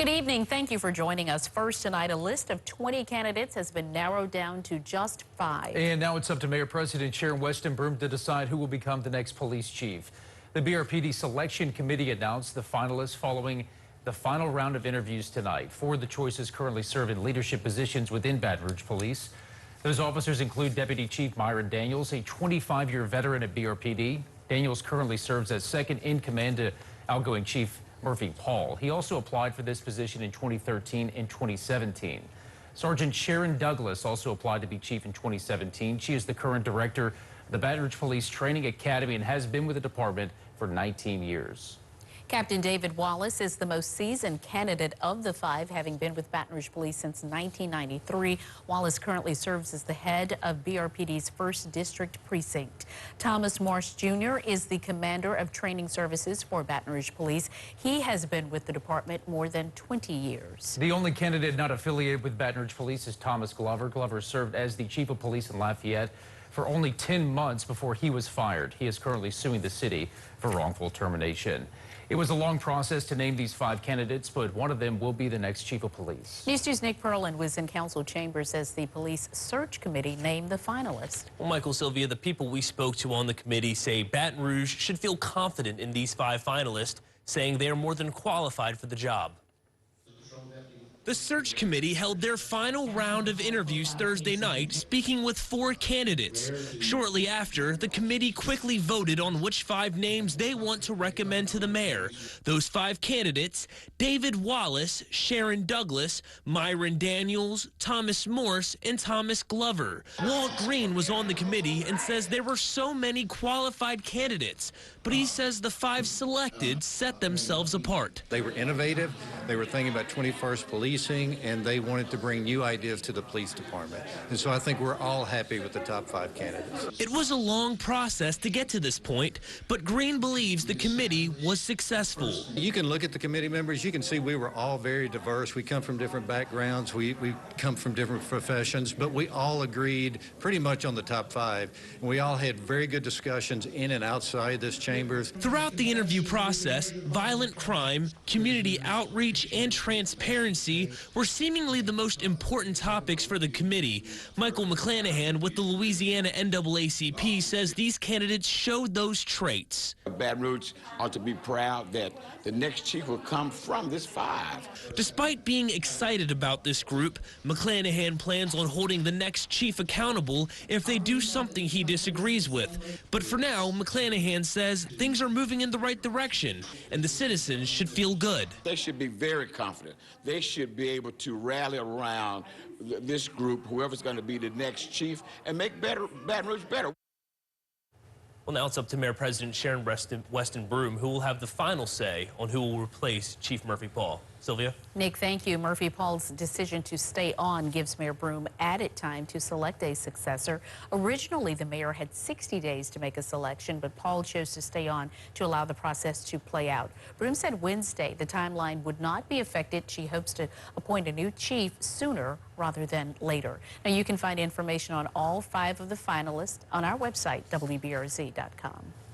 Good evening. Thank you for joining us. First tonight, a list of 20 candidates has been narrowed down to just 5. And now it's up to Mayor President Sharon Broom to decide who will become the next police chief. The BRPD Selection Committee announced the finalists following the final round of interviews tonight. 4 of the choices currently serve in leadership positions within Baton Rouge Police. Those officers include Deputy Chief Myron, a 25-year veteran at BRPD. Daniels currently serves as second in command to outgoing Chief Murphy Paul. He also applied for this position in 2013 and 2017. Sergeant Sharon Douglas also applied to be chief in 2017. She is the current director of the Baton Rouge Police Training Academy and has been with the department for 19 years. Captain David Wallace is the most seasoned candidate of the 5, having been with Baton Rouge Police since 1993. Wallace currently serves as the head of BRPD's 1st District Precinct. Thomas Morse Jr. is the commander of training services for Baton Rouge Police. He has been with the department more than 20 years. The only candidate not affiliated with Baton Rouge Police is Thomas Glover. Glover served as the chief of police in Lafayette for only 10 months before he was fired. He is currently suing the city for wrongful termination. It was a long process to name these 5 candidates, but one of them will be the next chief of police. News 2's Nick Perlin was in council chambers as the police search committee named the finalists. Well, Michael, Sylvia, the people we spoke to on the committee say Baton Rouge should feel confident in these 5 finalists, saying they are more than qualified for the job. The search committee held their final round of interviews Thursday night, speaking with 4 candidates. Shortly after, the committee quickly voted on which 5 names they want to recommend to the mayor. Those 5 candidates: David Wallace, Sharon Douglas, Myron Daniels, Thomas Morse, and Thomas Glover. Walt Green was on the committee and says there were so many qualified candidates, but he says the 5 selected set themselves apart. They were innovative, they were thinking about 21st policing, and they wanted to bring new ideas to the police department. And so I think we're all happy with the top 5 candidates. It was a long process to get to this point, but Green believes the committee was successful. You can look at the committee members, you can see we were all very diverse. We come from different backgrounds, we come from different professions, but we all agreed pretty much on the top 5. And we all had very good discussions in and outside this chamber. Throughout the interview process, violent crime, community outreach, and transparency were seemingly the most important topics for the committee. Michael McClanahan with the Louisiana NAACP says these candidates showed those traits. Baton Rouge ought to be proud that the next chief will come from this 5. Despite being excited about this group, McClanahan plans on holding the next chief accountable if they do something he disagrees with. But for now, McClanahan says things are moving in the right direction, and the citizens should feel good. They should be very confident. They should be able to rally around this group, whoever's going to be the next chief, and make Baton Rouge better. Well, now it's up to Mayor President Sharon Broom, who will have the final say on who will replace Chief Murphy Paul. Sylvia? Nick, thank you. Murphy Paul's decision to stay on gives Mayor Broom added time to select a successor. Originally, the mayor had 60 days to make a selection, but Paul chose to stay on to allow the process to play out. Broom said Wednesday the timeline would not be affected. She hopes to appoint a new chief sooner rather than later. Now, you can find information on all 5 of the finalists on our website, WBRZ.com.